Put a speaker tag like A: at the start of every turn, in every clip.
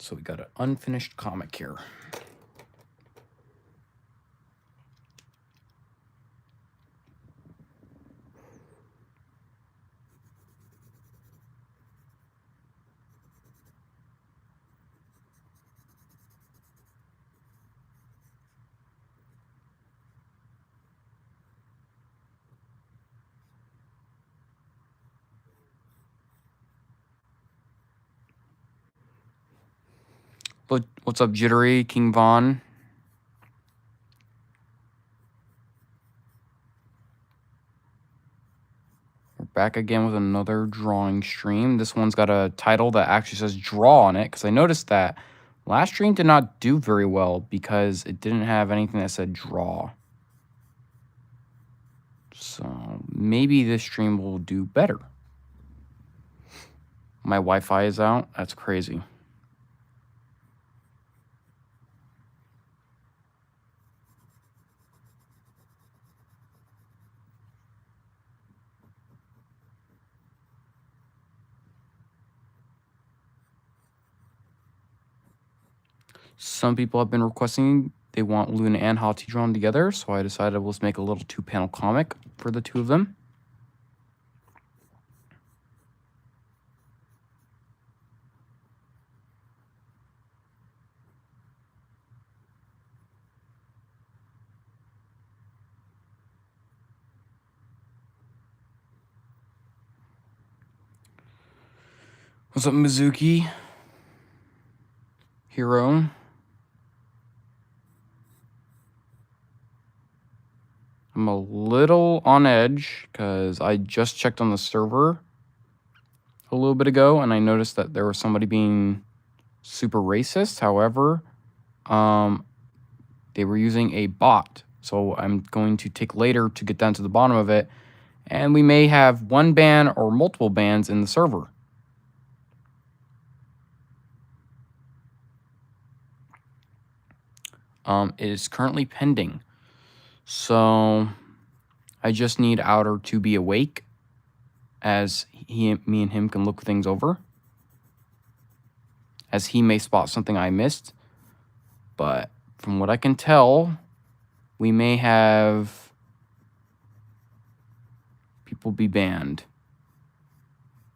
A: So we got an unfinished comic here. But what's up, Jittery, King Von? We're back again with another drawing stream. This one's got a title that actually says draw on it, because I noticed that last stream did not do very well because it didn't have anything that said draw. So maybe this stream will do better. My Wi-Fi is out. That's crazy. Some people have been requesting they want Luna and Hati drawn together, so I decided let's make a little 2-panel comic for the two of them. What's up, Mizuki? Hero. I'm a little on edge because I just checked on the server a little bit ago and I noticed that there was somebody being super racist. However, they were using a bot. So I'm going to take later to get down to the bottom of it. And we may have one ban or multiple bans in the server. It is currently pending. So I just need Outer to be awake as me and him can look things over. As he may spot something I missed. But from what I can tell, we may have people be banned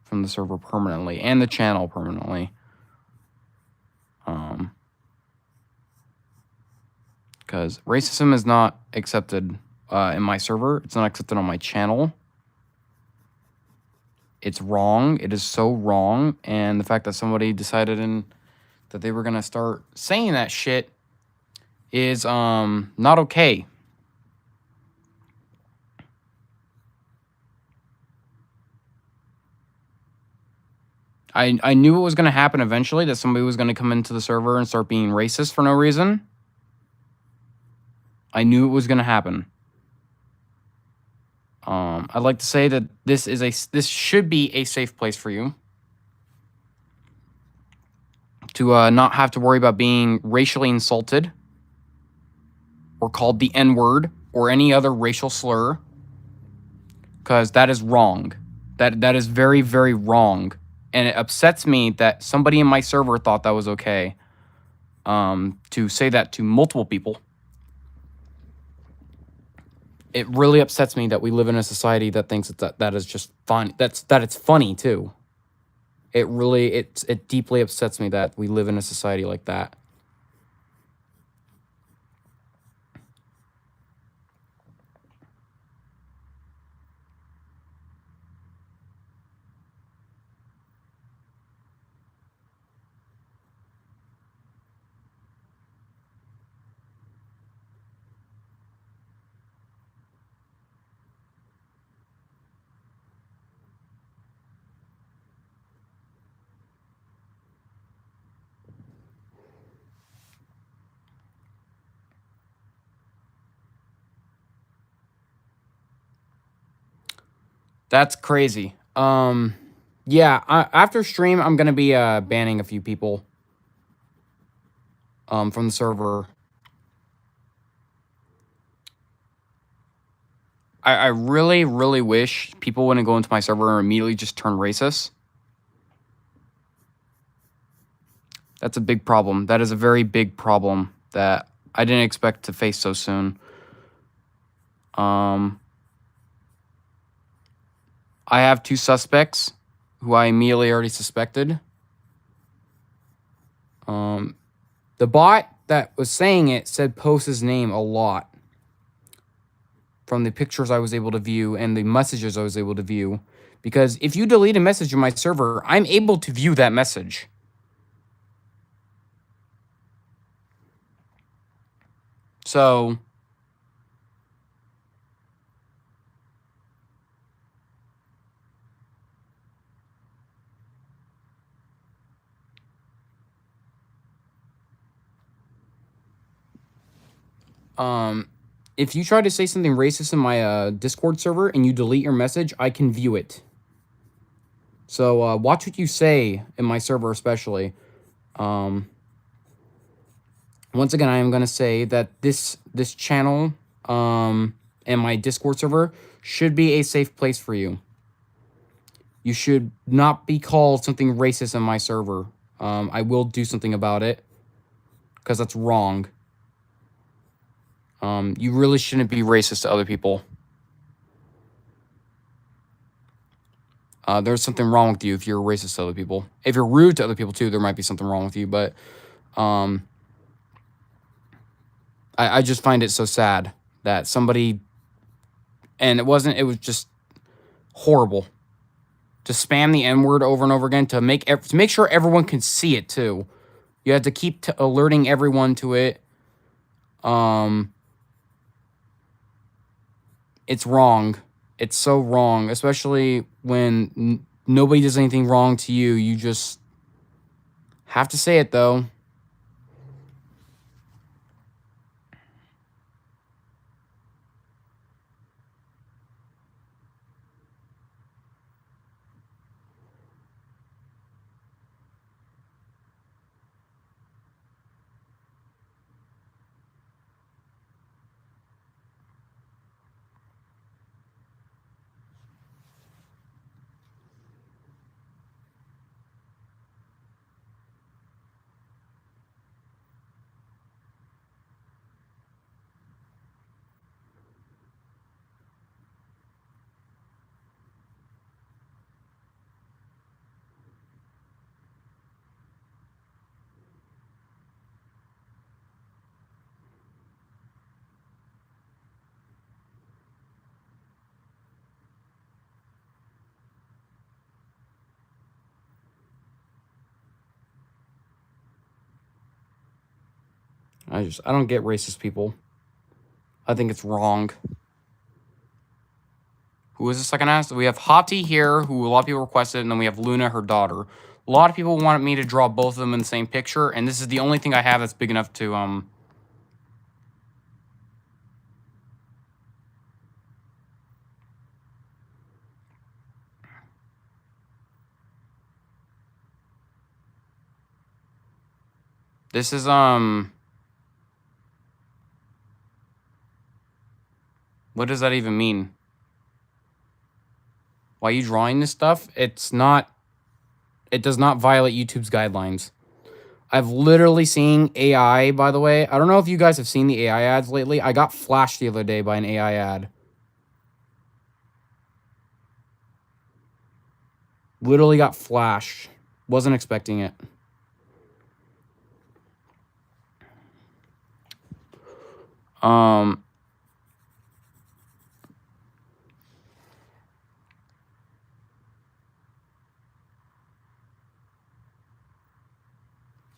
A: from the server permanently and the channel permanently. Because racism is not accepted in my server. It's not accepted on my channel. It's wrong. It is so wrong. And the fact that somebody decided that they were going to start saying that shit is not okay. I knew it was going to happen eventually, that somebody was going to come into the server and start being racist for no reason. I knew it was going to happen. I'd like to say that this should be a safe place for you to not have to worry about being racially insulted or called the N-word or any other racial slur, because that is wrong. That is very, very wrong, and it upsets me that somebody in my server thought that was okay. To say that to multiple people. It really upsets me that we live in a society that thinks that is just fun. That it's funny too. It deeply upsets me that we live in a society like that. That's crazy. Yeah, after stream, I'm going to be banning a few people from the server. I really, really wish people wouldn't go into my server and immediately just turn racist. That's a big problem. That is a very big problem that I didn't expect to face so soon. I have 2 suspects who I immediately already suspected. The bot that was saying it said Post's name a lot from the pictures I was able to view and the messages I was able to view. Because if you delete a message in my server, I'm able to view that message. So if you try to say something racist in my Discord server and you delete your message, I can view it. So watch what you say in my server, especially. Once again, I am going to say that this channel and my Discord server should be a safe place for you. You should not be called something racist in my server. I will do something about it because that's wrong. You really shouldn't be racist to other people. There's something wrong with you if you're racist to other people. If you're rude to other people too, there might be something wrong with you. But I just find it so sad that somebody, and it was just horrible to spam the N-word over and over again to make sure everyone can see it too. You have to keep alerting everyone to it. It's wrong. It's so wrong, especially when nobody does anything wrong to you. You just have to say it, though. I don't get racist people. I think it's wrong. Who is the second asked? We have Hati here, who a lot of people requested, and then we have Luna, her daughter. A lot of people wanted me to draw both of them in the same picture, and this is the only thing I have that's big enough to This is what does that even mean? Why are you drawing this stuff? It does not violate YouTube's guidelines. I've literally seen AI, by the way. I don't know if you guys have seen the AI ads lately. I got flashed the other day by an AI ad. Literally got flashed. Wasn't expecting it.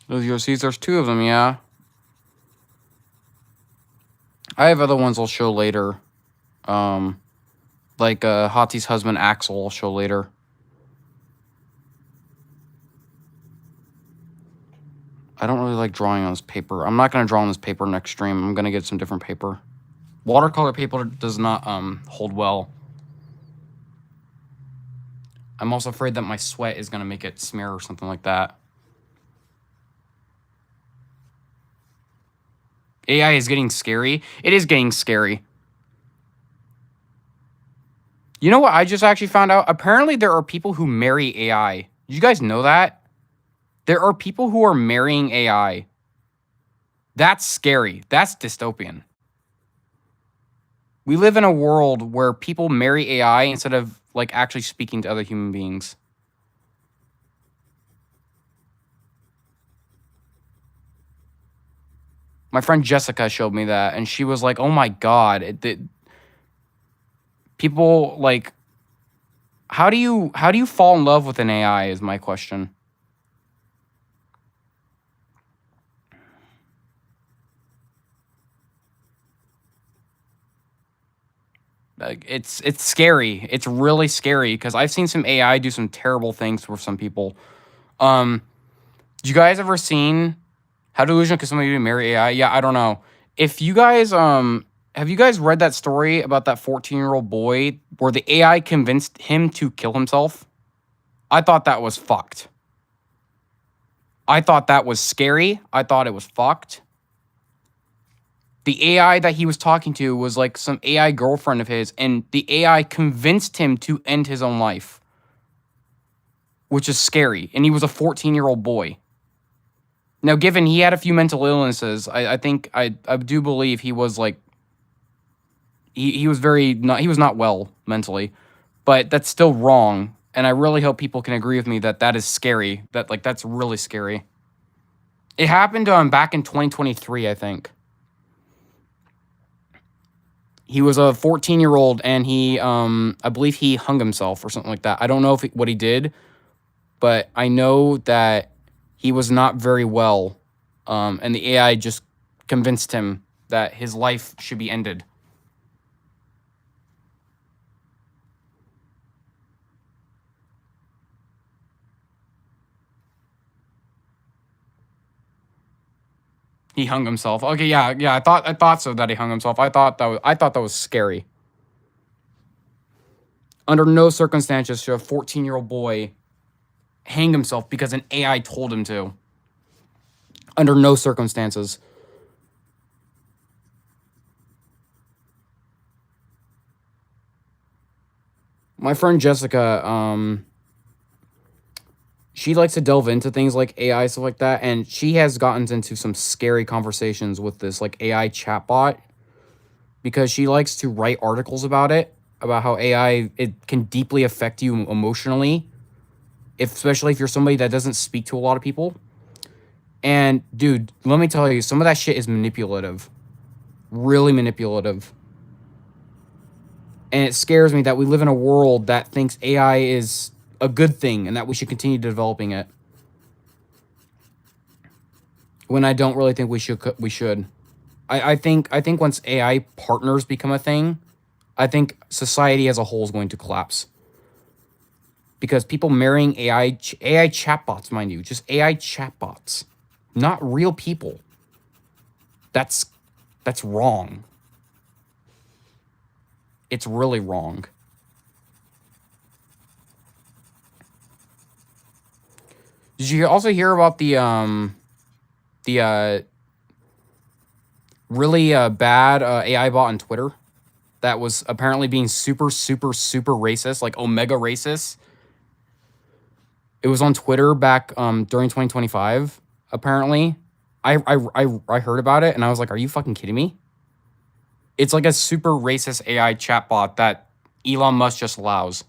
A: Those USCs, there's 2 of them, yeah. I have other ones I'll show later. Like Hati's husband, Axel, I'll show later. I don't really like drawing on this paper. I'm not going to draw on this paper next stream. I'm going to get some different paper. Watercolor paper does not hold well. I'm also afraid that my sweat is going to make it smear or something like that. AI is getting scary. It is getting scary. You know what I just actually found out? Apparently there are people who marry AI. Did you guys know that? There are people who are marrying AI. That's scary. That's dystopian. We live in a world where people marry AI instead of like actually speaking to other human beings. My friend Jessica showed me that, and she was like, "Oh my god, people like how do you fall in love with an AI?" is my question. Like, it's scary. It's really scary because I've seen some AI do some terrible things for some people. Um, you guys ever seen How Delusional Can Somebody Marry AI? Yeah, I don't know. If you guys have you guys read that story about that 14-year-old boy where the AI convinced him to kill himself? I thought that was fucked. I thought that was scary. I thought it was fucked. The AI that he was talking to was like some AI girlfriend of his, and the AI convinced him to end his own life, which is scary. And he was a 14-year-old boy. Now, given he had a few mental illnesses, I think I do believe he was like he was not well mentally, but that's still wrong. And I really hope people can agree with me that that is scary. That's really scary. It happened back in 2023, I think. He was a 14-year-old, and he I believe he hung himself or something like that. I don't know what he did, but I know that he was not very well, and the AI just convinced him that his life should be ended. He hung himself. Okay, yeah. I thought so that he hung himself. I thought that was scary. Under no circumstances should a 14-year-old boy hang himself because an AI told him to. Under no circumstances. My friend Jessica, she likes to delve into things like AI, stuff like that, and she has gotten into some scary conversations with this like AI chatbot because she likes to write articles about it, about how AI it can deeply affect you emotionally, especially if you're somebody that doesn't speak to a lot of people. And dude, let me tell you, some of that shit is manipulative. Really manipulative. And it scares me that we live in a world that thinks AI is a good thing and that we should continue developing it. When I don't really think we should. I think once AI partners become a thing, I think society as a whole is going to collapse. Because people marrying AI chatbots, mind you, just AI chatbots, not real people. That's wrong. It's really wrong. Did you also hear about the really bad AI bot on Twitter that was apparently being super racist, like omega racist? It was on Twitter back during 2025. Apparently, I heard about it and I was like, "Are you fucking kidding me?" It's like a super racist AI chatbot that Elon Musk just allows.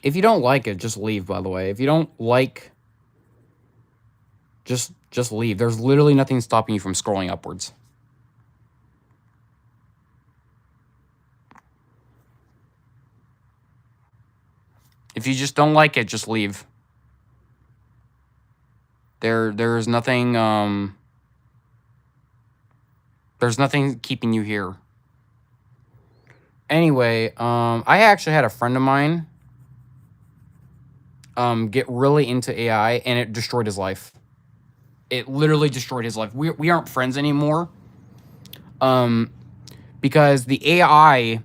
A: If you don't like it, just leave, by the way. If you don't like, just leave. There's literally nothing stopping you from scrolling upwards. If you just don't like it, just leave. There's nothing there's nothing keeping you here. Anyway, I actually had a friend of mine get really into AI, and it destroyed his life. It literally destroyed his life. We aren't friends anymore. Because the AI.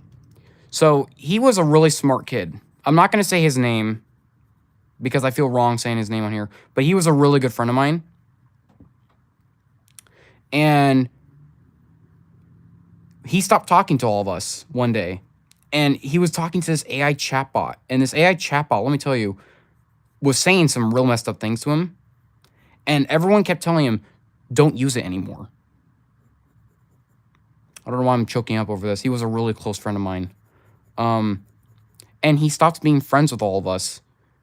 A: So he was a really smart kid. I'm not going to say his name because I feel wrong saying his name on here, but he was a really good friend of mine. And he stopped talking to all of us one day. And he was talking to this AI chatbot. And this AI chatbot, let me tell you, was saying some real messed up things to him. And everyone kept telling him, don't use it anymore. I don't know why I'm choking up over this. He was a really close friend of mine. And he stopped being friends with all of us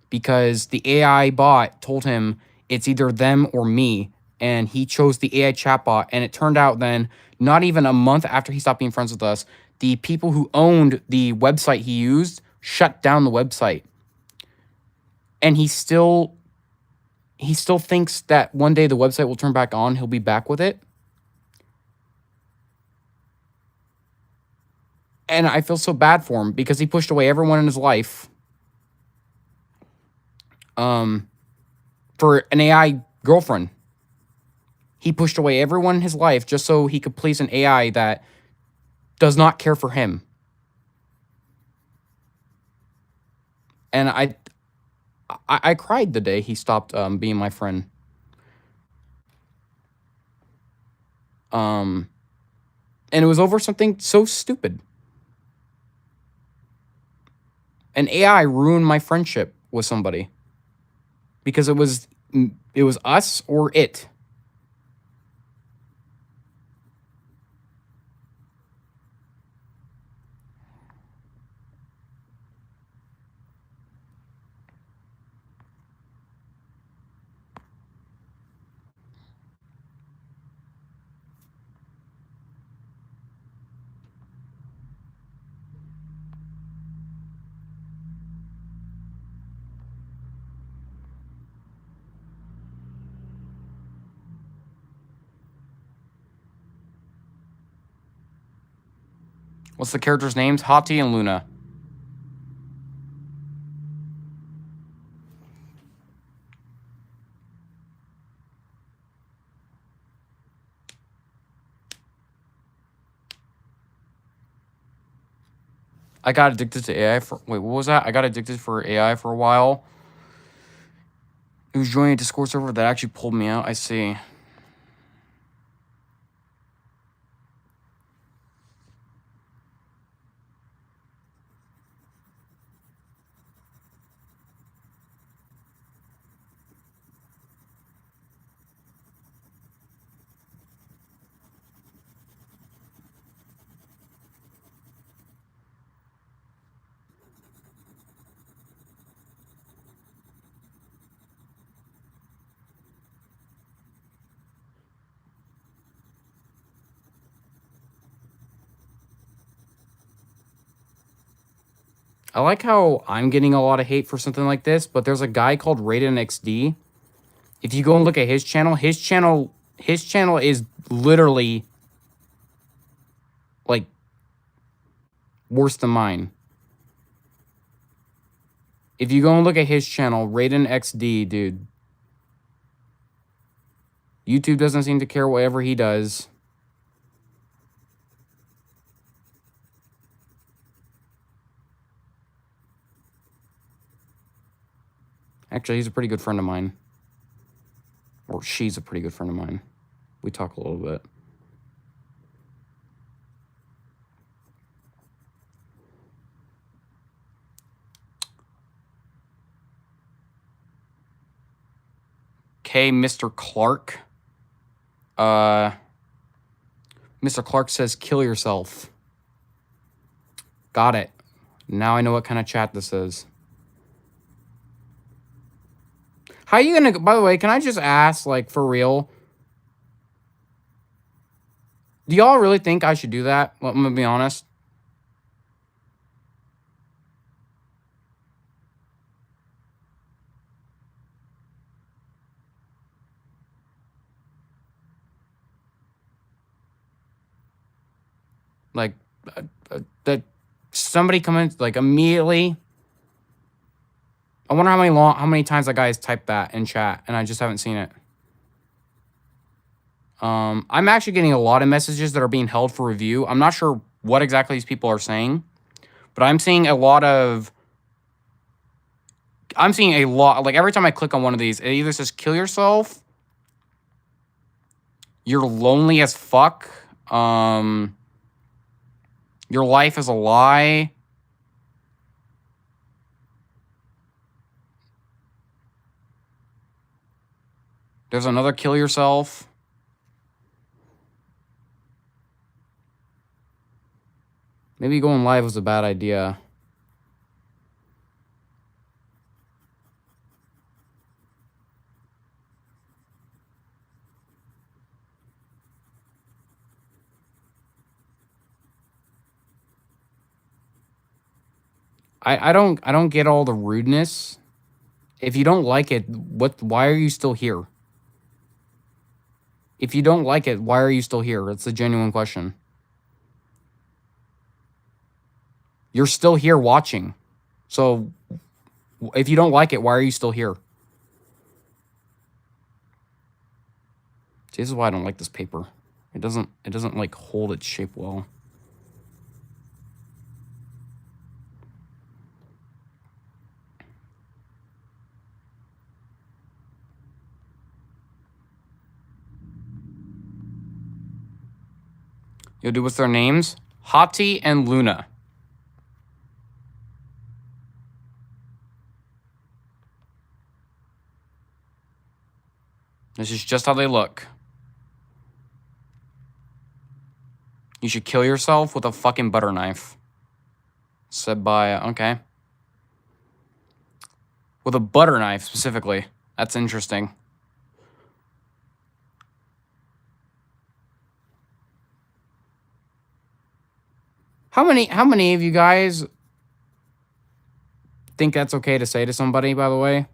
A: because the AI bot told him it's either them or me. And he chose the AI chatbot. And it turned out then, not even a month after he stopped being friends with us, the people who owned the website he used shut down the website. And he still thinks that one day the website will turn back on. He'll be back with it. And I feel so bad for him because he pushed away everyone in his life for an AI girlfriend. He pushed away everyone in his life just so he could please an AI that does not care for him. And I cried the day he stopped being my friend. And it was over something so stupid. An AI ruined my friendship with somebody because it was us or it. What's the characters' names? Hati and Luna. I got addicted to AI for... Wait, what was that? I got addicted for AI for a while. It was joining a Discord server that actually pulled me out. I see. I like how I'm getting a lot of hate for something like this, but there's a guy called Raiden XD. If you go and look at his channel is literally like worse than mine. If you go and look at his channel, Raiden XD, dude. YouTube doesn't seem to care whatever he does. Actually, he's a pretty good friend of mine. Or she's a pretty good friend of mine. We talk a little bit. Okay, Mr. Clark. Mr. Clark says, kill yourself. Got it. Now I know what kind of chat this is. How are you gonna... By the way, can I just ask, like, for real? Do y'all really think I should do that? Well, I'm gonna be honest. Like, that somebody come in, like, immediately I wonder how many times that guy has typed that in chat, and I just haven't seen it. I'm actually getting a lot of messages that are being held for review. I'm not sure what exactly these people are saying, but I'm seeing a lot, like every time I click on one of these, it either says kill yourself, you're lonely as fuck, your life is a lie. There's another kill yourself. Maybe going live was a bad idea. I don't get all the rudeness. If you don't like it, why are you still here? If you don't like it, why are you still here? It's a genuine question. You're still here watching. So if you don't like it, why are you still here? See, this is why I don't like this paper. It doesn't like hold its shape well. Yo, dude, what's their names? Hati and Luna. This is just how they look. You should kill yourself with a fucking butter knife. Said by, okay. With a butter knife, specifically. That's interesting. How many of you guys think that's okay to say to somebody, by the way?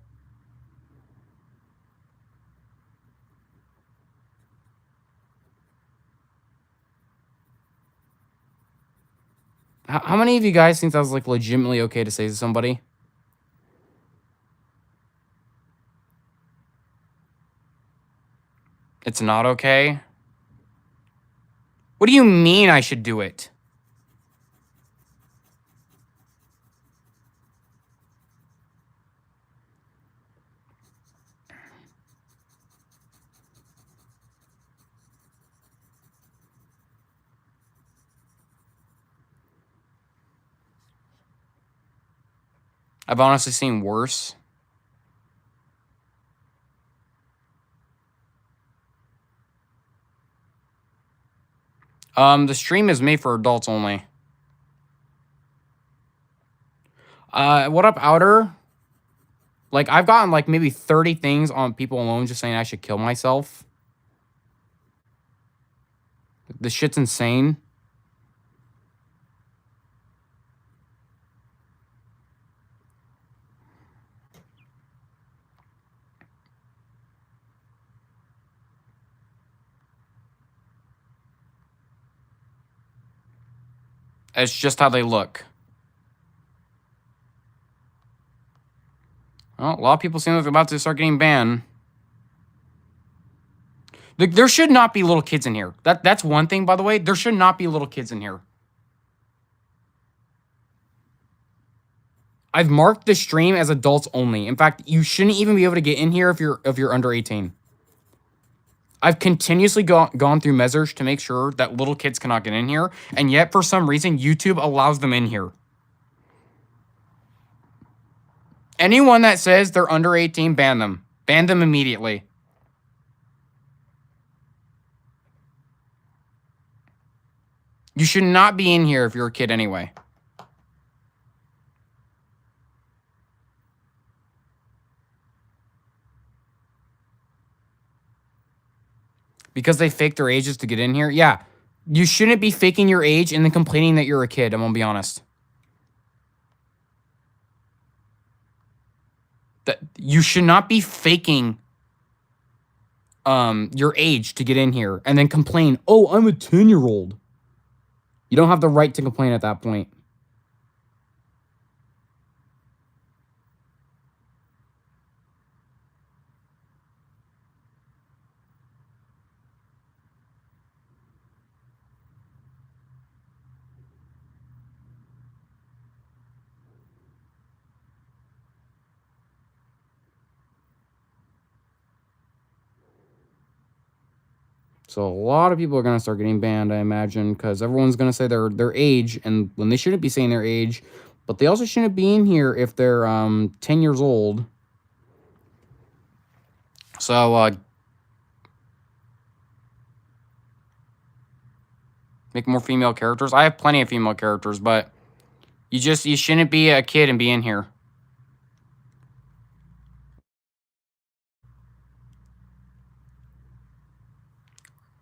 A: How many of you guys think that was like legitimately okay to say to somebody? It's not okay? What do you mean I should do it? I've honestly seen worse. The stream is made for adults only. What up, Outer? Like, I've gotten like maybe 30 things on people alone just saying I should kill myself. This shit's insane. It's just how they look. Well, a lot of people seem like they're about to start getting banned. There should not be little kids in here. That's one thing, by the way. There should not be little kids in here. I've marked the stream as adults only. In fact, you shouldn't even be able to get in here if you're under 18. I've continuously gone through measures to make sure that little kids cannot get in here, and yet for some reason YouTube allows them in here. Anyone that says they're under 18, ban them. Ban them immediately. You should not be in here if you're a kid anyway. Because they fake their ages to get in here? Yeah. You shouldn't be faking your age and then complaining that you're a kid, I'm gonna be honest. That you should not be faking your age to get in here and then complain, oh, I'm a 10-year-old. You don't have the right to complain at that point. So a lot of people are going to start getting banned, I imagine, because everyone's going to say their age, and when they shouldn't be saying their age, but they also shouldn't be in here if they're 10 years old. So make more female characters. I have plenty of female characters, but you shouldn't be a kid and be in here.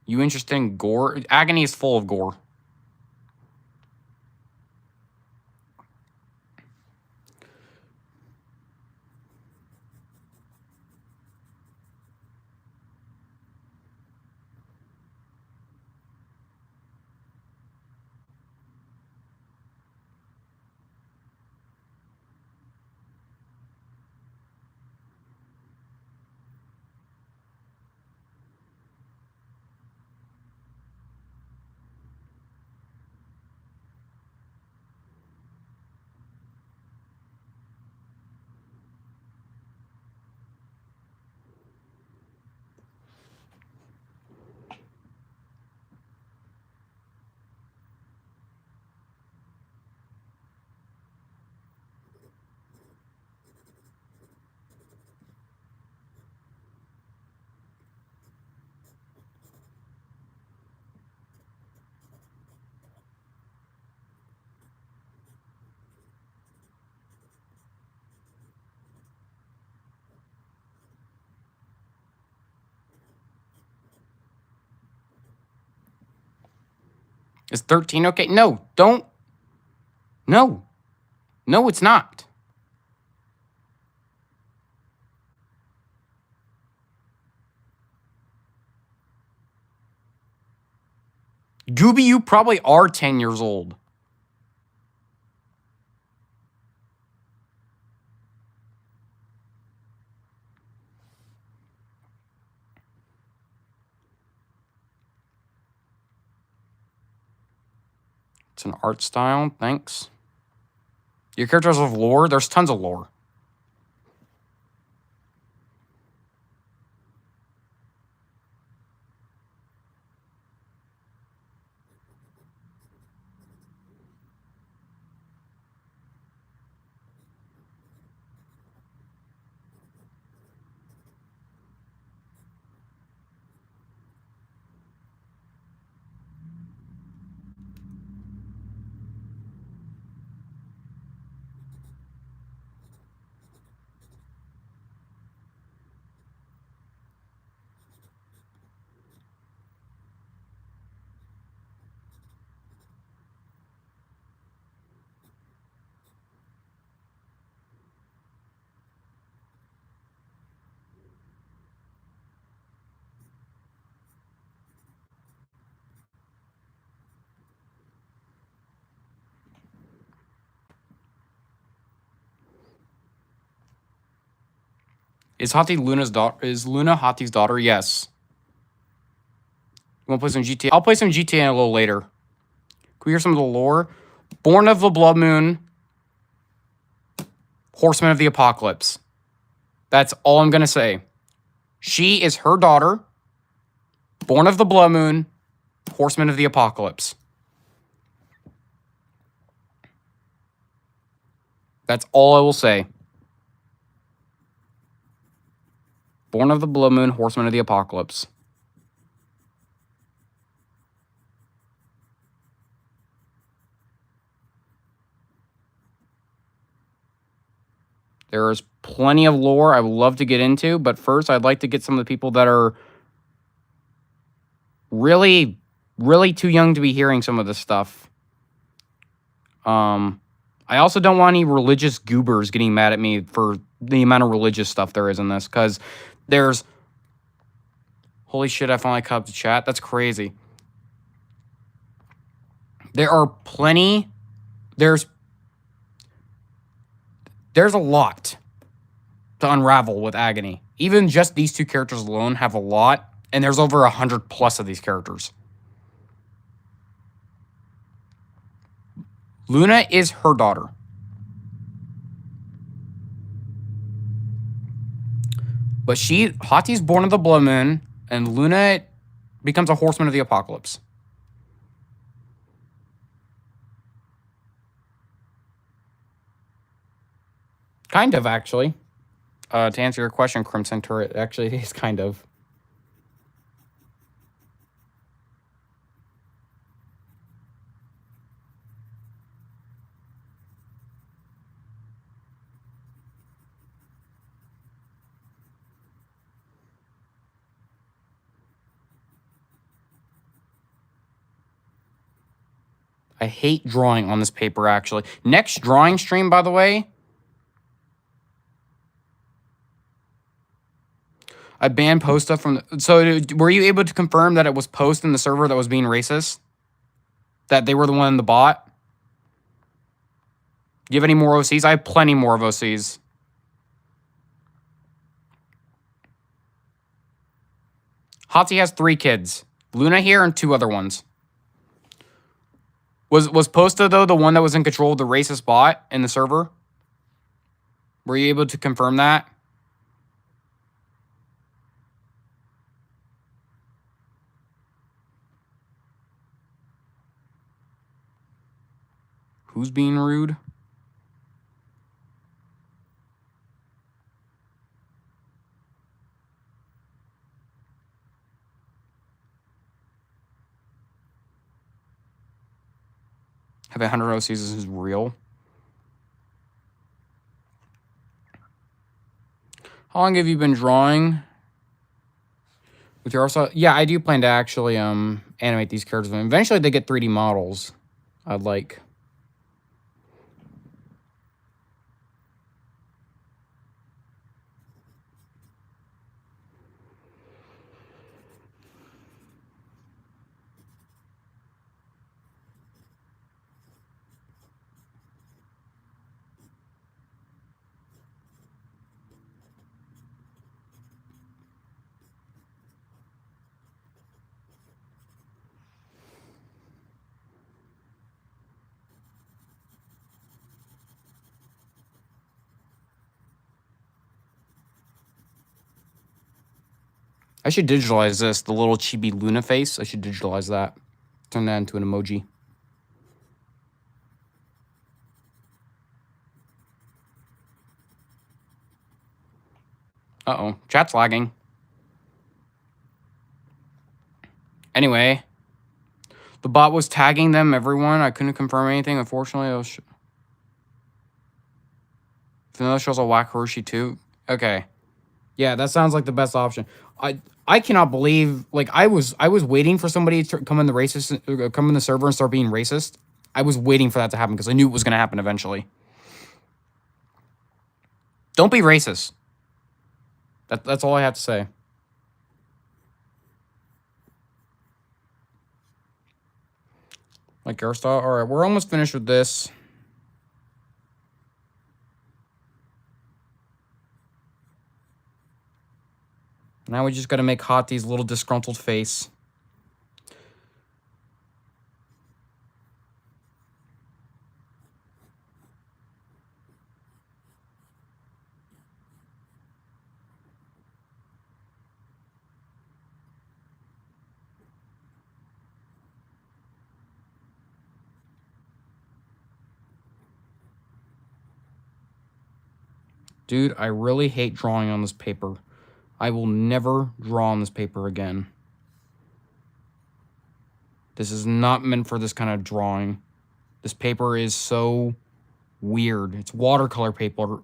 A: You interested in gore? Agony is full of gore. Is 13 okay? No, don't. No. No, it's not. Gooby, you probably are 10 years old. It's an art style. Thanks. Your characters have lore? There's tons of lore. Is Hati Luna's daughter? Is Luna Hati's daughter? Yes. You want to play some GTA? I'll play some GTA a little later. Can we hear some of the lore? Born of the Blood Moon. Horseman of the Apocalypse. That's all I'm going to say. She is her daughter. Born of the Blood Moon. Horseman of the Apocalypse. That's all I will say. Born of the Blood Moon, Horseman of the Apocalypse. There is plenty of lore I would love to get into, but first I'd like to get some of the people that are really, really too young to be hearing some of this stuff. I also don't want any religious goobers getting mad at me for the amount of religious stuff there is in this, because there's... Holy shit, I finally caught up to chat. That's crazy. There are plenty... There's a lot to unravel with Agony. Even just these two characters alone have a lot, and there's over 100 plus of these characters. Luna is her daughter. But Hati's born of the Blood Moon, and Luna Becomes a horseman of the apocalypse. Kind of, actually. To answer your question, Crimson Turret, actually, it is kind of. I hate drawing on this paper, actually. Next drawing stream, by the way, I banned Posta from... So, were you able to confirm that it was Post in the server that was being racist? That they were the one in the bot? Do you have any more OCs? I have plenty more of OCs. Hati has 3 kids. Luna here and 2 other ones. Was Posta, though, the one that was in control of the racist bot in the server? Were you able to confirm that? Who's being rude? Having 100 OCs is real. How long have you been drawing? With your also, yeah, I do plan to actually animate these characters. Eventually, they get 3D models. I'd like. I should digitalize this, the little chibi Luna face. I should digitalize that. Turn that into an emoji. Uh-oh. Chat's lagging. Anyway. The bot was tagging them, everyone. I couldn't confirm anything. Unfortunately, Vanilla shows a whack Hiroshi too. Okay. Yeah, that sounds like the best option. I cannot believe, like, I was waiting for somebody to come in the server and start being racist. I was waiting for that to happen because I knew it was going to happen eventually. Don't be racist. That's all I have to say. Like Arstar. All right, we're almost finished with this. Now we just got to make Hati's little disgruntled face. Dude, I really hate drawing on this paper. I will never draw on this paper again. This is not meant for this kind of drawing. This paper is so weird. It's watercolor paper.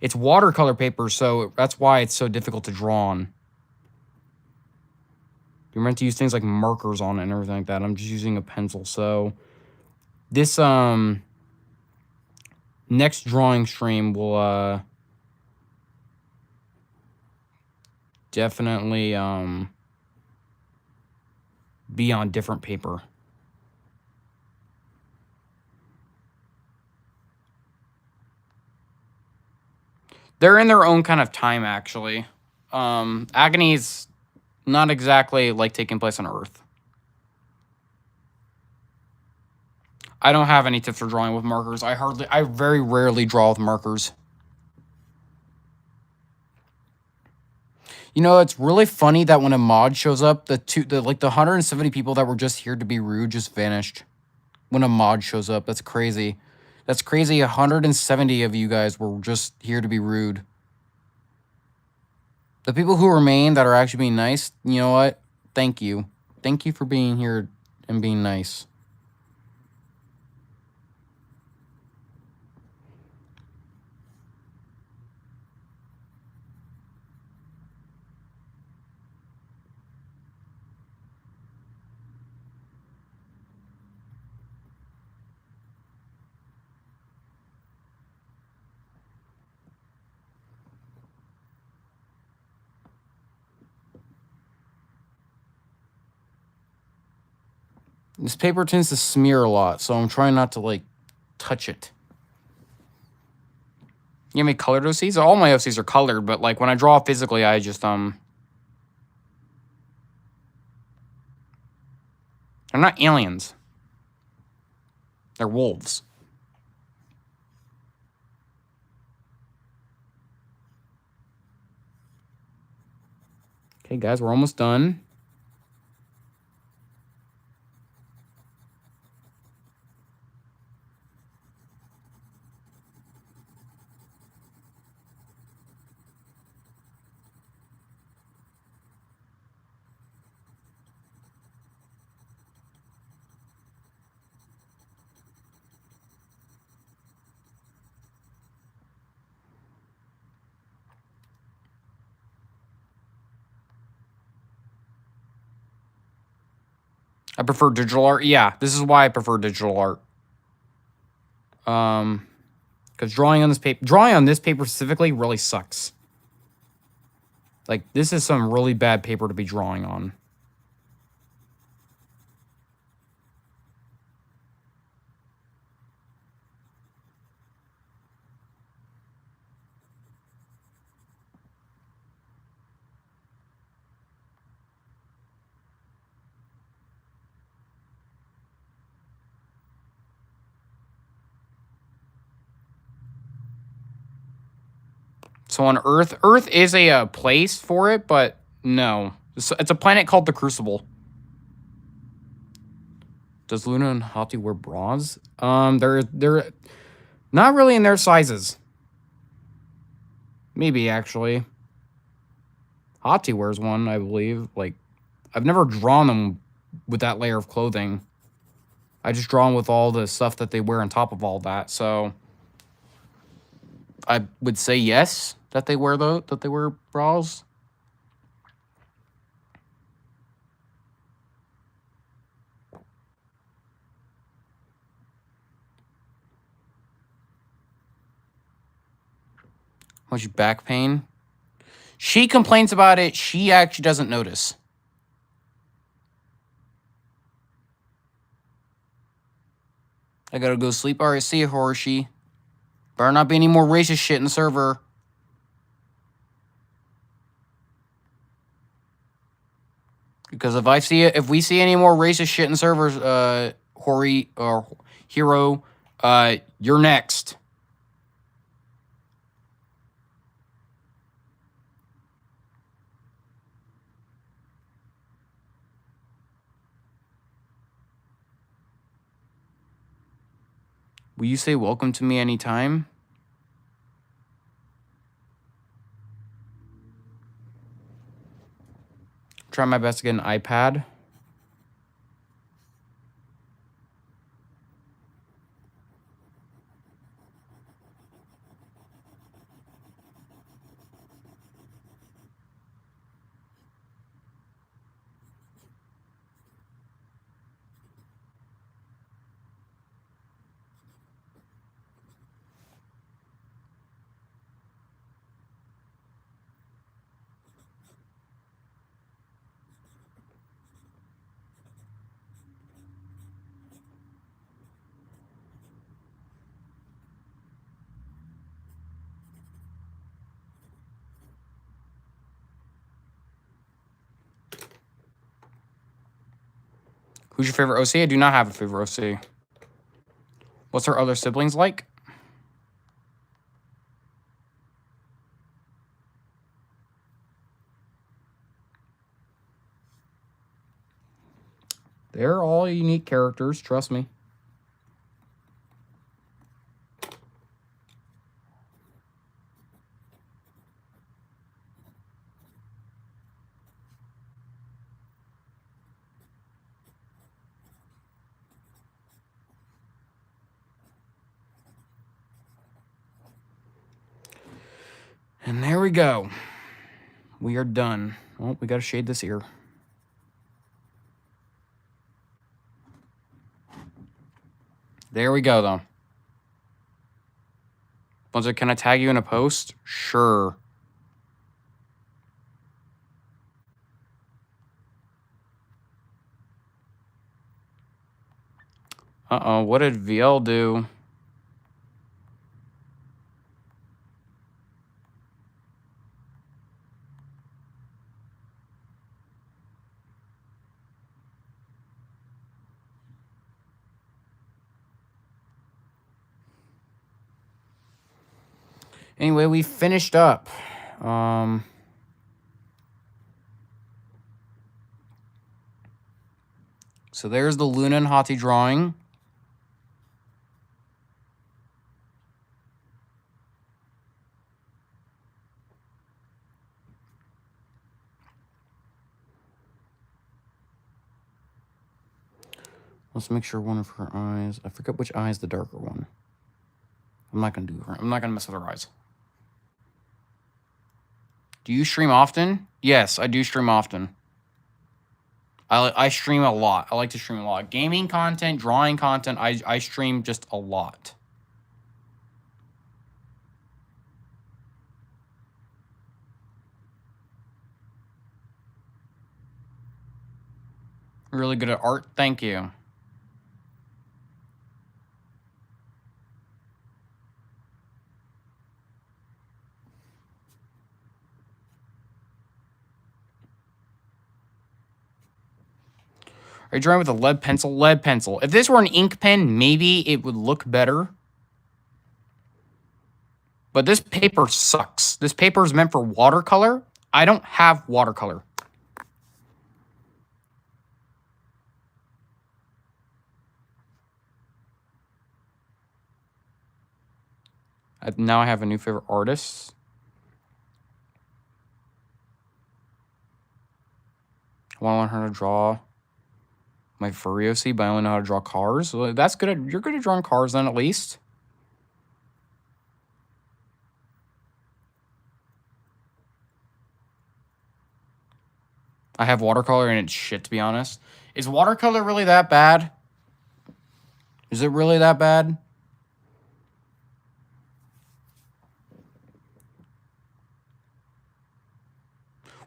A: It's watercolor paper, so that's why it's so difficult to draw on. You're meant to use things like markers on it and everything like that. I'm just using a pencil. So this next drawing stream will definitely be on different paper. They're in their own kind of time, actually. Agony's not exactly like taking place on Earth. I don't have any tips for drawing with markers. I very rarely draw with markers. You know, it's really funny that when a mod shows up, the 170 people that were just here to be rude just vanished. When a mod shows up, that's crazy. That's crazy. 170 of you guys were just here to be rude. The people who remain that are actually being nice, you know what? Thank you. Thank you for being here and being nice. This paper tends to smear a lot, so I'm trying not to, like, touch it. You have any colored OCs? All my OCs are colored, but, like, when I draw physically, I just, they're not aliens. They're wolves. Okay, guys, we're almost done. I prefer digital art. Yeah, this is why I prefer digital art. Because drawing on this paper specifically really sucks. Like, this is some really bad paper to be drawing on. So on Earth is a place for it, but no. It's a planet called the Crucible. Does Luna and Hati wear bras? They're not really in their sizes. Maybe, actually. Hati wears one, I believe. Like, I've never drawn them with that layer of clothing. I just draw them with all the stuff that they wear on top of all that, so I would say yes, that they wear bras. How much back pain? She complains about it. She actually doesn't notice. I gotta go sleep. Alright, see you, Horoshi. Better not be any more racist shit in the server. Because if we see any more racist shit in servers, Hori or Hero, you're next. Will you say welcome to me anytime? Try my best to get an iPad. Who's your favorite OC? I do not have a favorite OC. What's her other siblings like? They're all unique characters, trust me. And there we go. We are done. Oh, we got to shade this ear. There we go, though. Bunzer, can I tag you in a post? Sure. Uh-oh, what did VL do? Anyway, we finished up. So there's the Luna and Hati drawing. Let's make sure one of her eyes... I forget which eye is the darker one. I'm not going to do her. I'm not going to mess with her eyes. Do you stream often? Yes, I do stream often. I stream a lot. I like to stream a lot. Gaming content, drawing content, I stream just a lot. Really good at art. Thank you. Are you drawing with a lead pencil? Lead pencil. If this were an ink pen, maybe it would look better. But this paper sucks. This paper is meant for watercolor. I don't have watercolor. Now I have a new favorite artist. I want to learn how to draw my Furiosi, but I only know how to draw cars. So that's good. You're good at drawing cars then, at least. I have watercolor and it's shit, to be honest. Is watercolor really that bad? Is it really that bad?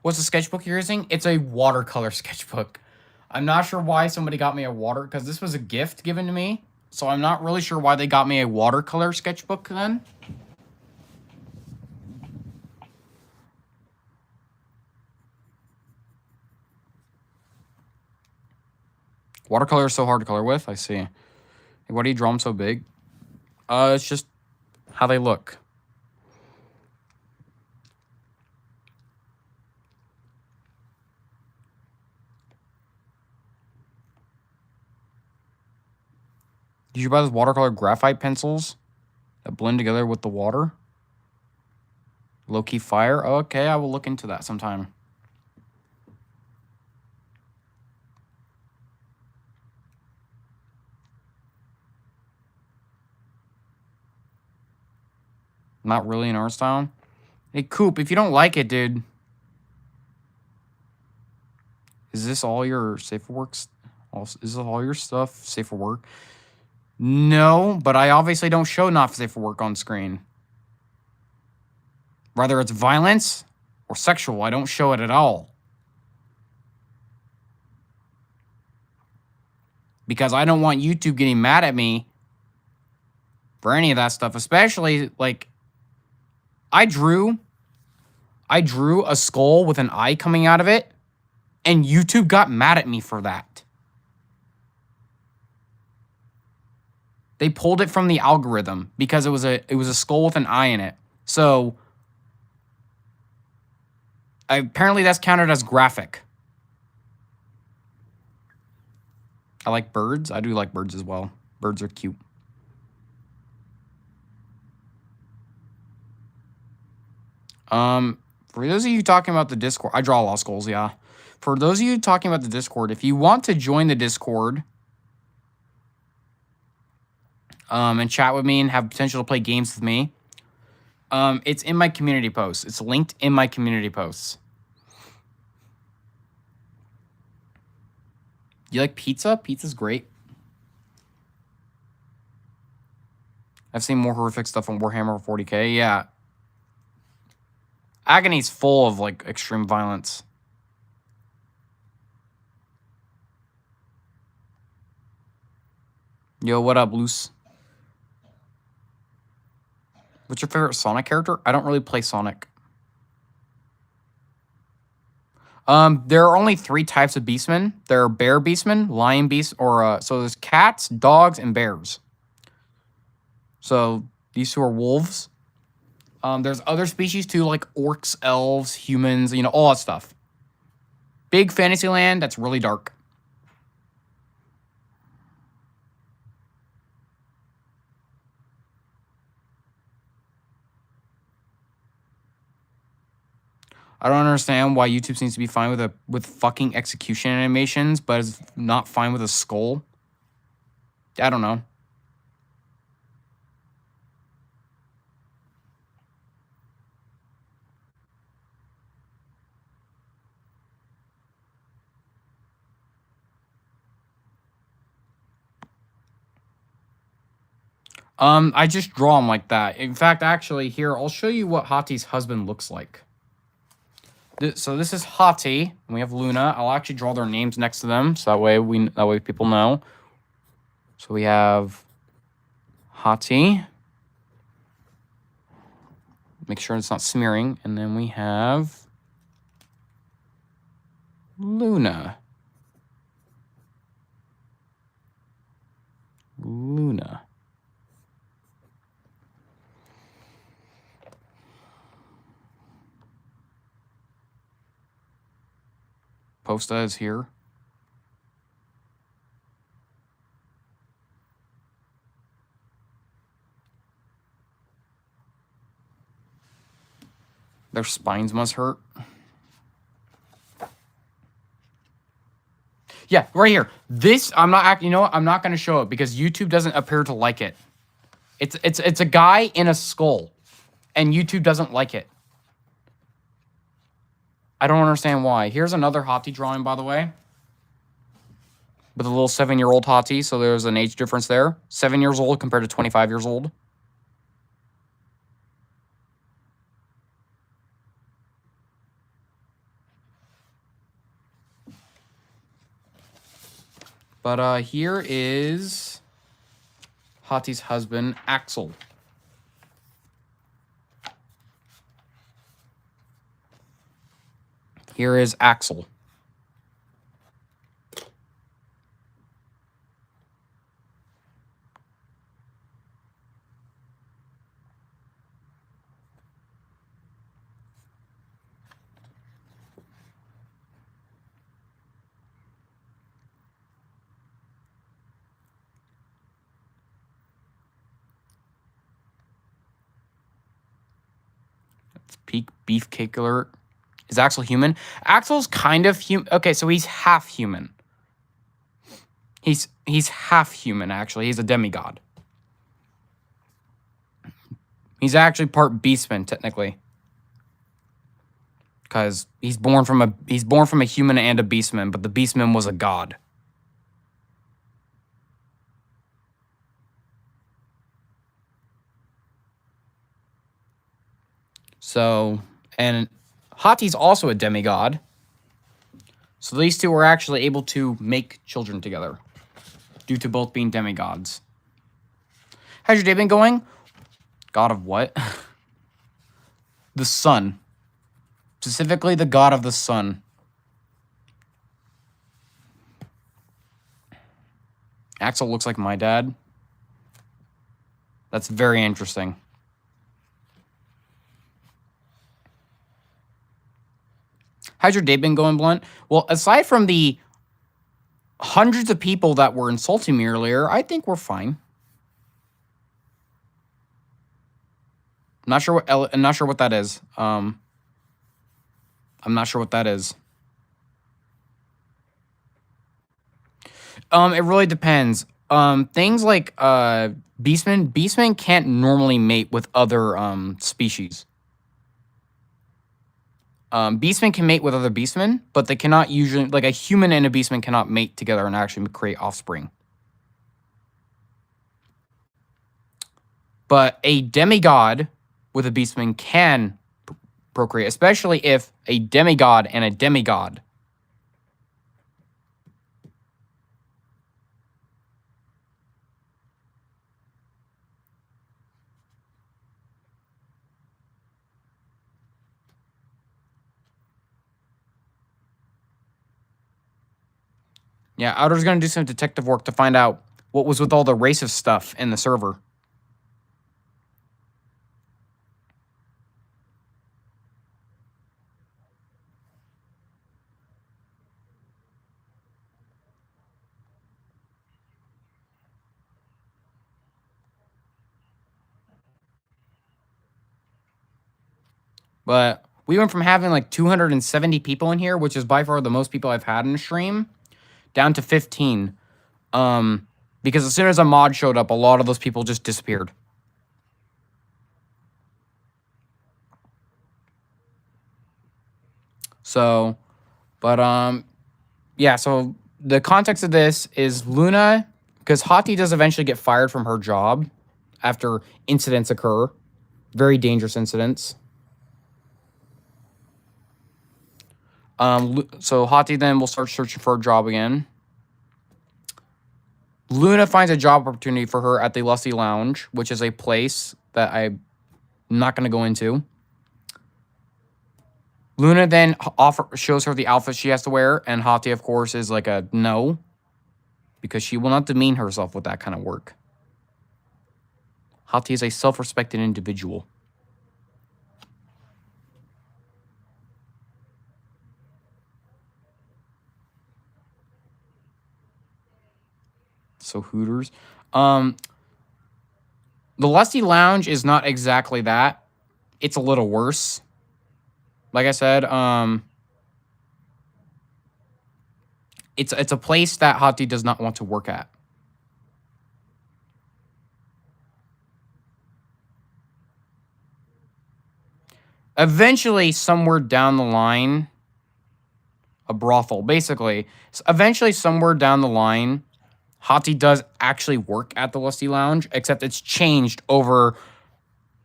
A: What's the sketchbook you're using? It's a watercolor sketchbook. I'm not sure why somebody got me a because this was a gift given to me. So I'm not really sure why they got me a watercolor sketchbook then. Watercolor is so hard to color with. I see. Why do you draw them so big? It's just how they look. Did you buy those watercolor graphite pencils that blend together with the water? Low-key fire? Okay, I will look into that sometime. Not really an art style. Hey, Coop, if you don't like it, dude. Is this all your safe for works? Is this all your stuff safe for work? No, but I obviously don't show not safe for work on screen. Whether it's violence or sexual, I don't show it at all. Because I don't want YouTube getting mad at me for any of that stuff, especially, like, I drew a skull with an eye coming out of it, and YouTube got mad at me for that. They pulled it from the algorithm because it was a skull with an eye in it. So apparently that's counted as graphic. I like birds. I do like birds as well. Birds are cute. For those of you talking about the Discord, I draw a lot of skulls, yeah. For those of you talking about the Discord, if you want to join the Discord, and chat with me and have potential to play games with me, it's in my community posts. It's linked in my community posts. You like pizza? Pizza's great. I've seen more horrific stuff on Warhammer 40k. Yeah. Agony's full of, like, extreme violence. Yo, what up, Loose? What's your favorite Sonic character? I don't really play Sonic. There are only 3 types of beastmen. There are bear beastmen, lion beast, or so there's cats, dogs, and bears. So these 2 are wolves. There's other species too, like orcs, elves, humans, you know, all that stuff. Big fantasy land that's really dark. I don't understand why YouTube seems to be fine with fucking execution animations, but is not fine with a skull. I don't know. I just draw them like that. In fact, actually, here, I'll show you what Hati's husband looks like. So this is Hati, and we have Luna. I'll actually draw their names next to them, so that way people know. So we have Hati. Make sure it's not smearing. And then we have Luna. Luna. Posta is here. Their spines must hurt. Yeah, right here. This, I'm not, you know what? I'm not going to show it because YouTube doesn't appear to like it. It's a guy in a skull, and YouTube doesn't like it. I don't understand why. Here's another Hati drawing, by the way. With a little 7-year-old Hati, so there's an age difference there. 7 years old compared to 25 years old. But here is Hati's husband, Axel. Here is Axel. That's peak beefcake alert. Is Axel human? Axel's kind of human. Okay, so he's half human. He's half human, actually. He's a demigod. He's actually part beastman, technically. Because he's born from a human and a beastman, but the beastman was a god. So, and Hati's also a demigod. So these 2 were actually able to make children together due to both being demigods. How's your day been going? God of what? The sun. Specifically the god of the sun. Axel looks like my dad. That's very interesting. How's your day been going, Blunt? Well, aside from the hundreds of people that were insulting me earlier, I think we're fine. Not sure what that is. I'm not sure what that is. It really depends. Things like beastmen can't normally mate with other species. Beastmen can mate with other beastmen, but they cannot usually, like a human and a beastman cannot mate together and actually create offspring. But a demigod with a beastman can procreate, especially if a demigod and a demigod. Yeah, Outer's going to do some detective work to find out what was with all the racist stuff in the server. But we went from having like 270 people in here, which is by far the most people I've had in a stream, down to 15. Because as soon as a mod showed up, a lot of those people just disappeared. So, but yeah, so the context of this is Luna, because Hati does eventually get fired from her job after incidents occur. Very dangerous incidents. So Hati then will start searching for a job again. Luna finds a job opportunity for her at the Lusty Lounge, which is a place that I'm not going to go into. Luna then shows her the outfit she has to wear, and Hati, of course, is like a no, because she will not demean herself with that kind of work. Hati is a self-respecting individual. So Hooters. The Lusty Lounge is not exactly that. It's a little worse. Like I said, it's a place that Hati does not want to work at. Eventually, somewhere down the line, a brothel, basically. Eventually, somewhere down the line, Hati does actually work at the Lusty Lounge, except it's changed over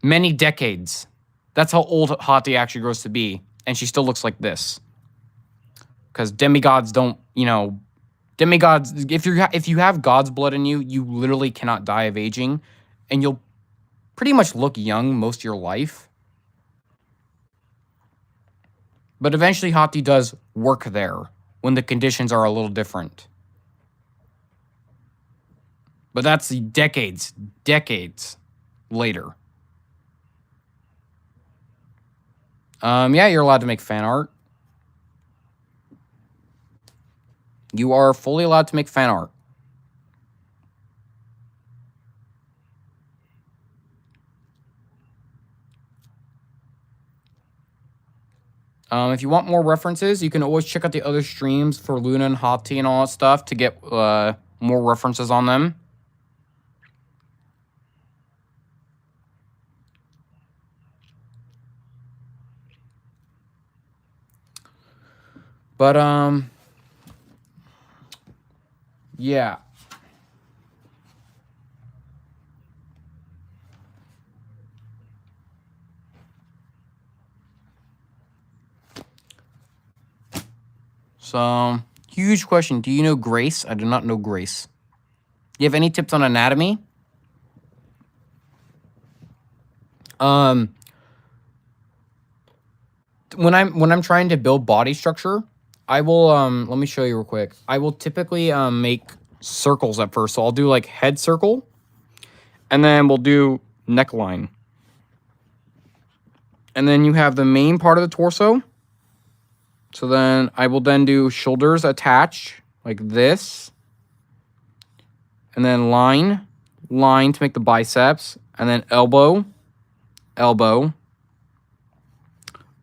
A: many decades. That's how old Hati actually grows to be, and she still looks like this. Because demigods don't, demigods. If you have God's blood in you, you literally cannot die of aging, and you'll pretty much look young most of your life. But eventually, Hati does work there when the conditions are a little different. But that's decades later. Yeah, you're allowed to make fan art. You are fully allowed to make fan art. If you want more references, you can always check out the other streams for Luna and Hati and all that stuff to get more references on them. But, yeah. So, huge question. Do you know Grace? I do not know Grace. Do you have any tips on anatomy? When I'm trying to build body structure, I will let me show you real quick. I will typically make circles at first. So I'll do like head circle, and then we'll do neckline. And then you have the main part of the torso. So then I will then do shoulders attached, like this. And then line to make the biceps. And then elbow.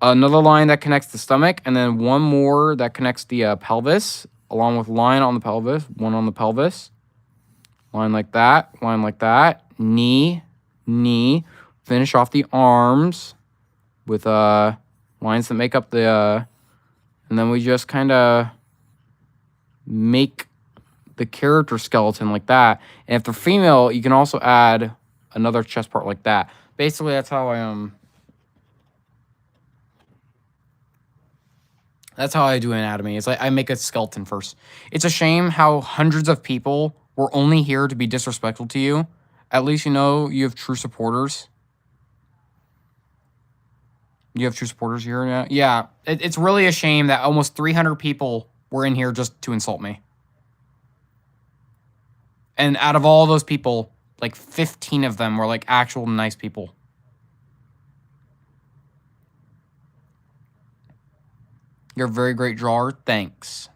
A: Another line that connects the stomach. And then one more that connects the pelvis. Along with line on the pelvis. One on the pelvis. Line like that. Knee. Finish off the arms with lines that make up the... and then we just kind of make the character skeleton like that. And if they're female, you can also add another chest part like that. Basically, that's how that's how I do anatomy. It's like I make a skeleton first. It's a shame how hundreds of people were only here to be disrespectful to you. At least you know you have true supporters. You have true supporters here now? Yeah. It's really a shame that almost 300 people were in here just to insult me. And out of all those people, like 15 of them were like actual nice people. You're a very great drawer. Thanks.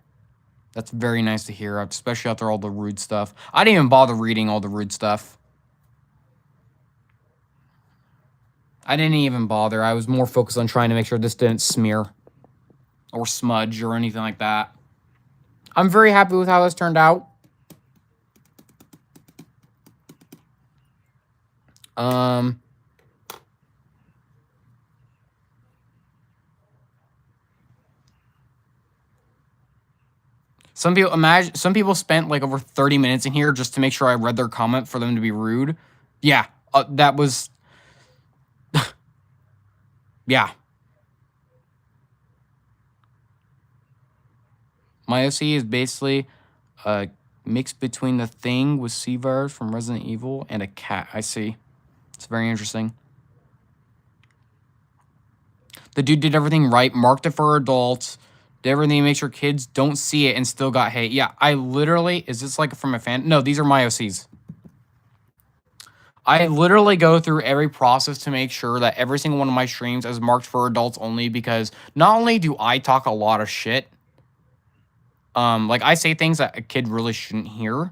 A: That's very nice to hear, especially after all the rude stuff. I didn't even bother reading all the rude stuff. I didn't even bother. I was more focused on trying to make sure this didn't smear or smudge or anything like that. I'm very happy with how this turned out. Some people spent like over 30 minutes in here just to make sure I read their comment for them to be rude. Yeah, that was... yeah. My OC is basically a mix between the Thing with C-Virus from Resident Evil and a cat. I see. It's very interesting. The dude did everything right, marked it for adults, did everything to make sure kids don't see it and still got hate. Yeah, I literally... is this like from a fan? No, these are my OCs. I literally go through every process to make sure that every single one of my streams is marked for adults only, because not only do I talk a lot of shit, like I say things that a kid really shouldn't hear.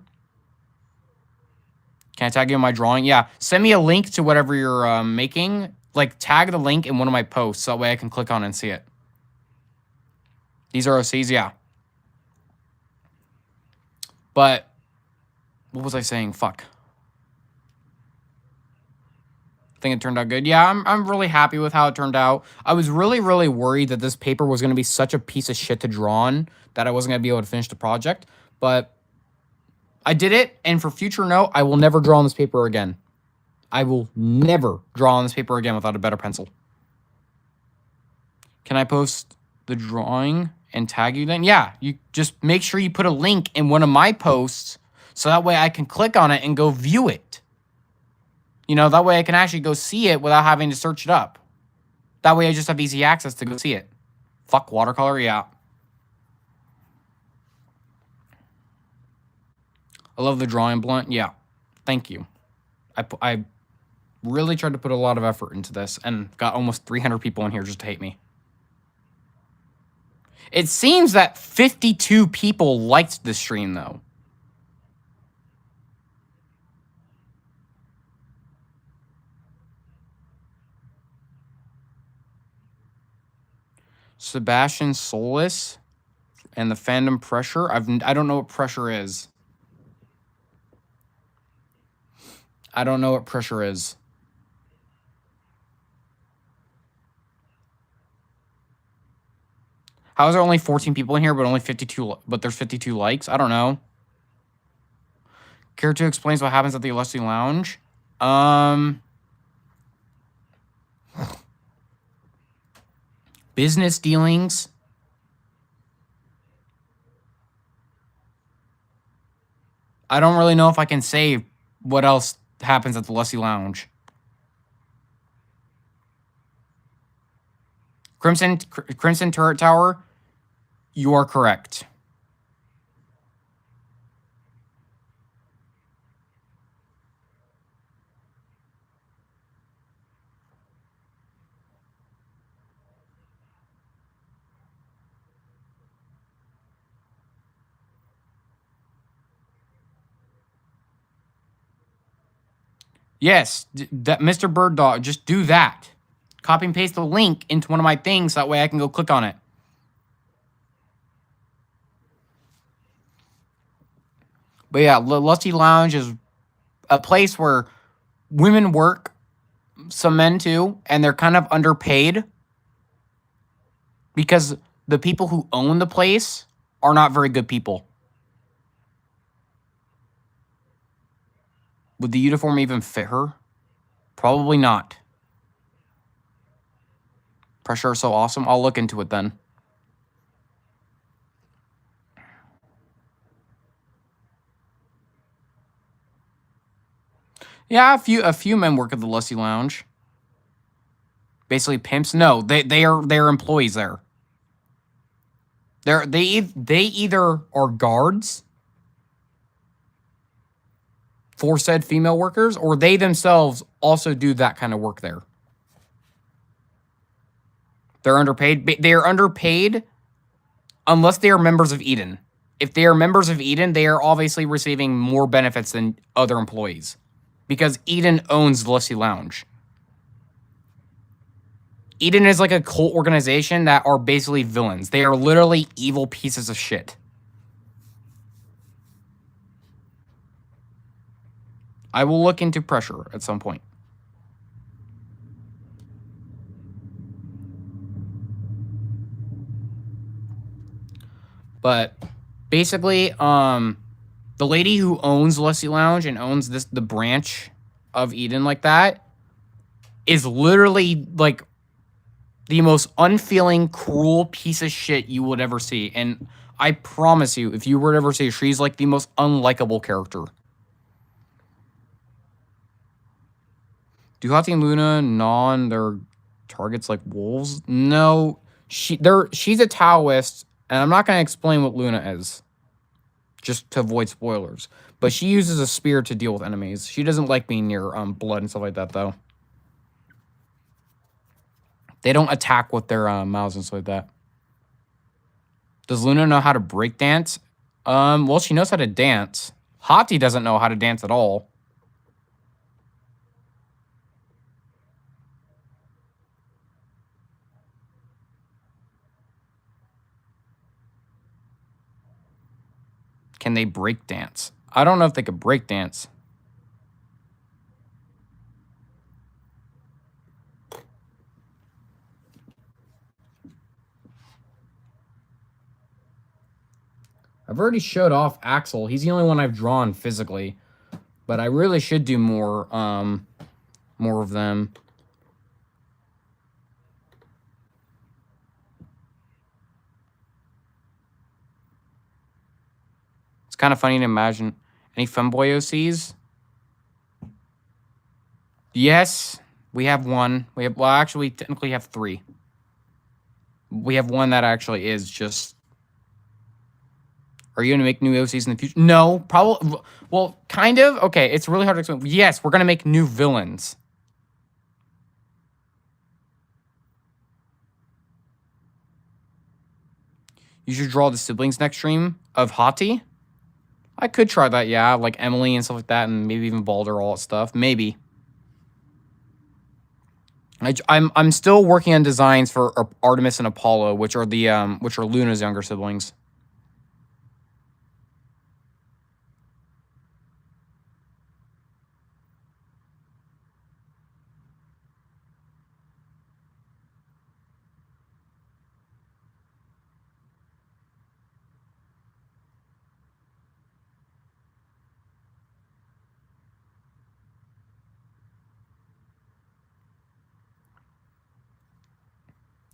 A: Can I tag you in my drawing? Yeah, send me a link to whatever you're making. Like tag the link in one of my posts so that way I can click on it and see it. These are OCs, yeah. But what was I saying? Fuck. I think it turned out good. Yeah, I'm really happy with how it turned out. I was really, really worried that this paper was going to be such a piece of shit to draw on that I wasn't going to be able to finish the project. But I did it, and for future note, I will never draw on this paper again. I will never draw on this paper again without a better pencil. Can I post the drawing and tag you then? Yeah, you just make sure you put a link in one of my posts so that way I can click on it and go view it. You know, that way I can actually go see it without having to search it up. That way I just have easy access to go see it. Fuck watercolor, yeah. I love the drawing blunt, yeah. Thank you. I really tried to put a lot of effort into this and got almost 300 people in here just to hate me. It seems that 52 people liked this stream, though. Sebastian Solis and the fandom pressure. I don't know what pressure is. I don't know what pressure is. How is there only 14 people in here, but only 52? But there's 52 likes. I don't know. Character explains what happens at the Illustrating Lounge. Business dealings. I don't really know if I can say what else happens at the Lusty Lounge. Crimson Turret Tower, you are correct. Yes, that Mr. Bird Dog. Just do that. Copy and paste the link into one of my things. That way I can go click on it. But yeah, Lusty Lounge is a place where women work, some men too, and they're kind of underpaid because the people who own the place are not very good people. Would the uniform even fit her? Probably not. Pressure is so awesome. I'll look into it then. Yeah, a few men work at the Lusty Lounge. Basically pimps. No, they're employees there. They either are guards for said female workers, or they themselves also do that kind of work there. They're underpaid. They are underpaid unless they are members of Eden. If they are members of Eden, they are obviously receiving more benefits than other employees because Eden owns the Lusty Lounge. Eden is like a cult organization that are basically villains. They are literally evil pieces of shit. I will look into pressure at some point. But basically, the lady who owns Lusty Lounge and owns the branch of Eden like that is literally like the most unfeeling, cruel piece of shit you would ever see. And I promise you, if you were to ever see her, she's like the most unlikable character. Do Hati and Luna gnaw on their targets like wolves? No. She's a Taoist, and I'm not going to explain what Luna is, just to avoid spoilers. But she uses a spear to deal with enemies. She doesn't like being near blood and stuff like that, though. They don't attack with their mouths and stuff like that. Does Luna know how to break dance? Well, she knows how to dance. Hati doesn't know how to dance at all. Can they break dance? I don't know if they could break dance. I've already showed off Axel. He's the only one I've drawn physically. But I really should do more of them. It's kind of funny to imagine. Any femboy OCs? Yes, we have one. Well, actually, we technically have 3. We have one that actually is just... Are you going to make new OCs in the future? No, probably... Well, kind of. Okay, it's really hard to explain. Yes, we're going to make new villains. You should draw the siblings next stream of Hati. I could try that, yeah. Like Emily and stuff like that, and maybe even Balder, all that stuff. Maybe. I'm still working on designs for Artemis and Apollo, which are Luna's younger siblings.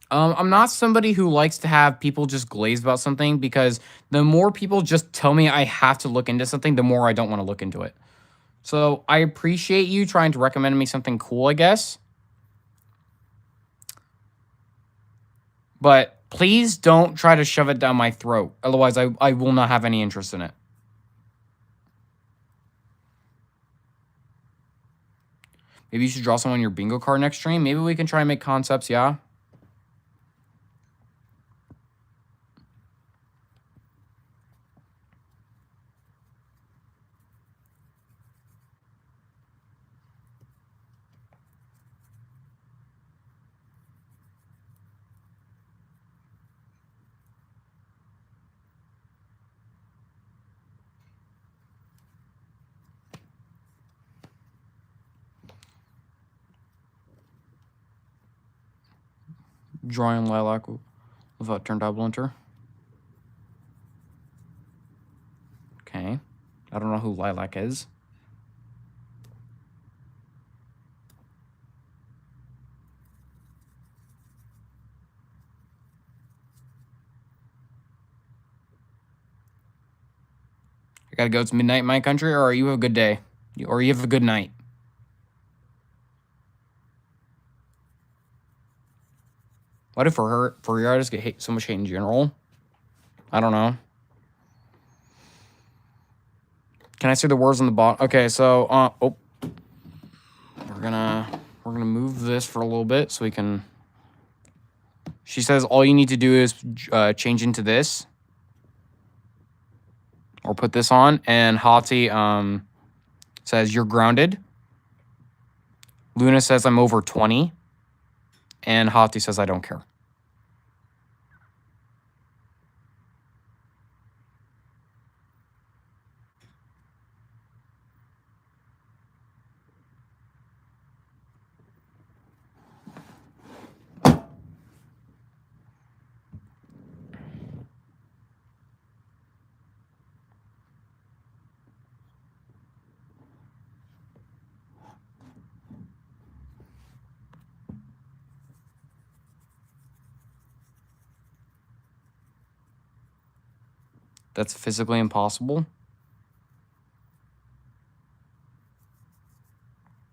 A: I'm not somebody who likes to have people just glaze about something, because the more people just tell me I have to look into something, the more I don't want to look into it. So I appreciate you trying to recommend me something cool, I guess. But please don't try to shove it down my throat. Otherwise, I will not have any interest in it. Maybe you should draw someone on your bingo card next stream. Maybe we can try and make concepts, yeah? Drawing lilac without turned out blunter. Okay. I don't know who lilac is. I gotta go. It's midnight in my country, or you have a good day? Or you have a good night? What if for your artists get so much hate in general? I don't know. Can I see the words on the bottom? Okay, so we're gonna move this for a little bit so we can. She says all you need to do is change into this, or put this on, and Hati says you're grounded. Luna says I'm over 20, and Hati says I don't care. That's physically impossible.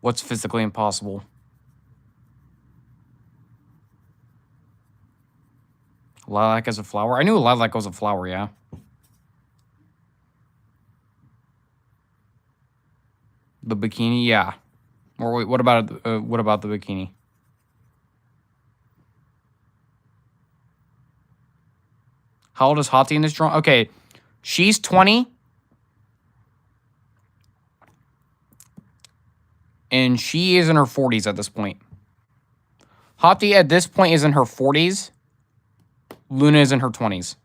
A: What's physically impossible? Lilac as a flower? I knew lilac was a flower, yeah. The bikini, yeah. Or wait, what about the bikini? How old is Hati in this drawing? Okay, she's 20. And she is in her 40s at this point. Hati at this point is in her 40s. Luna is in her 20s.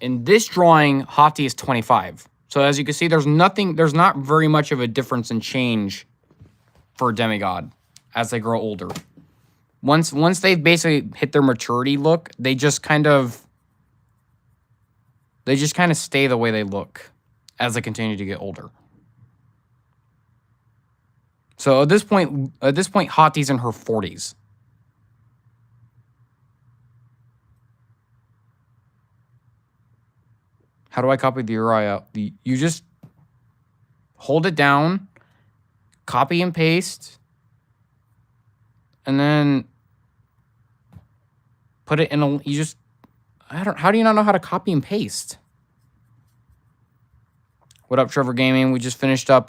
A: In this drawing, Hati is 25. So as you can see, there's not very much of a difference in change for a demigod as they grow older. Once they basically hit their maturity look, they just kind of stay the way they look as they continue to get older. So at this point, Hati's in her 40s. How do I copy the URI out? You just hold it down, copy and paste, and then put it in a. How do you not know how to copy and paste? What up, Trevor Gaming? We just finished up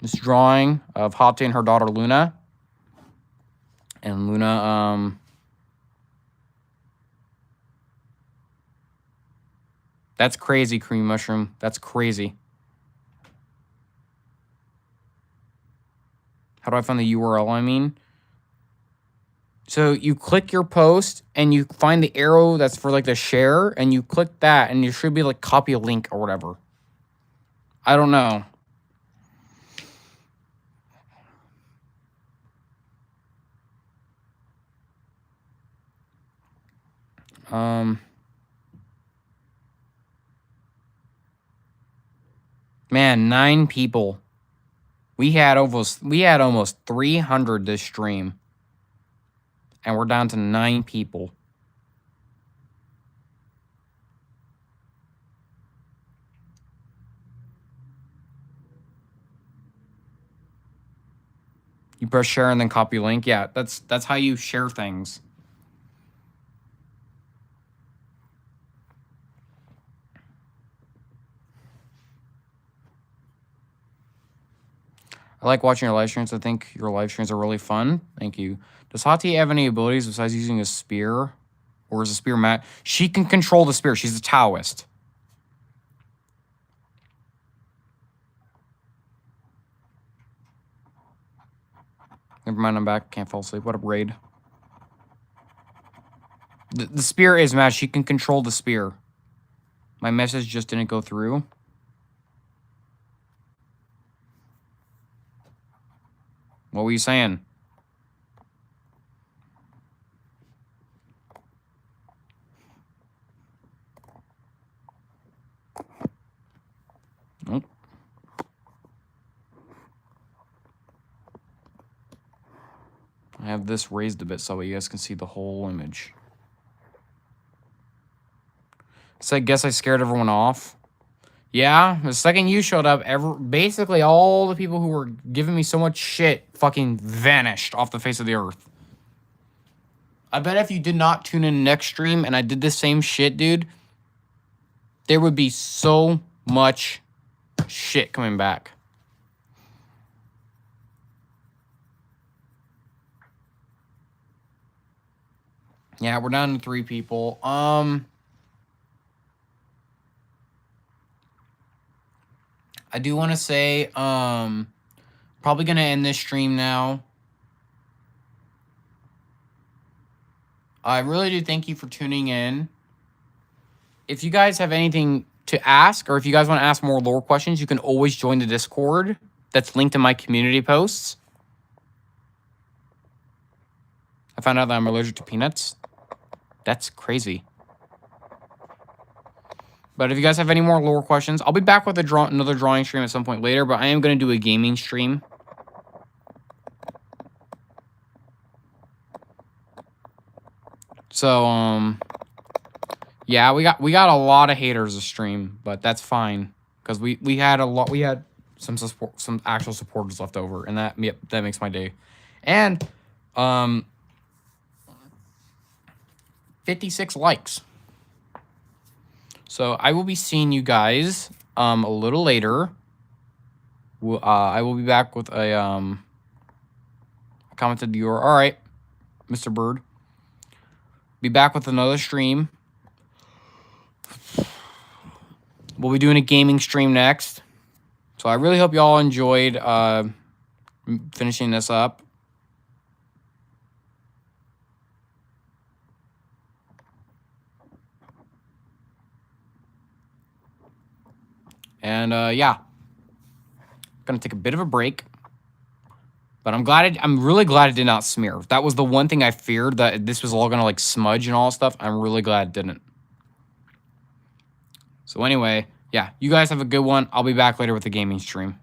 A: this drawing of Hati and her daughter Luna. And Luna, that's crazy, Cream Mushroom. That's crazy. How do I find the URL, I mean? So you click your post, and you find the arrow that's for, like, the share, and you click that, and you should be, like, copy a link or whatever. I don't know. Man, 9 people. We had almost 300 this stream. And we're down to 9 people. You press share and then copy link. Yeah, that's how you share things. I like watching your live streams. I think your live streams are really fun. Thank you. Does Hati have any abilities besides using a spear? Or is a spear mat? She can control the spear. She's a Taoist. Never mind, I'm back. Can't fall asleep. What up, Raid? The spear is mad. She can control the spear. My message just didn't go through. What were you saying? Nope. I have this raised a bit so you guys can see the whole image. So I guess I scared everyone off. Yeah, the second you showed up, basically all the people who were giving me so much shit fucking vanished off the face of the earth. I bet if you did not tune in next stream and I did the same shit, dude, there would be so much shit coming back. Yeah, we're down to 3 people. I do want to say, probably going to end this stream now. I really do thank you for tuning in. If you guys have anything to ask, or if you guys want to ask more lore questions, you can always join the Discord. That's linked in my community posts. I found out that I'm allergic to peanuts. That's crazy. But if you guys have any more lore questions, I'll be back with another drawing stream at some point later, but I am going to do a gaming stream. So, yeah, we got a lot of haters to stream, but that's fine because we had some actual supporters left over, and that makes my day. And 56 likes. So I will be seeing you guys a little later. I will be back with a commented viewer. All right, Mr. Bird. Be back with another stream. We'll be doing a gaming stream next. So I really hope you all enjoyed finishing this up. And yeah, gonna take a bit of a break, but I'm really glad it did not smear. That was the one thing I feared, that this was all gonna like smudge and all stuff. I'm really glad it didn't. So anyway, yeah, you guys have a good one. I'll be back later with the gaming stream.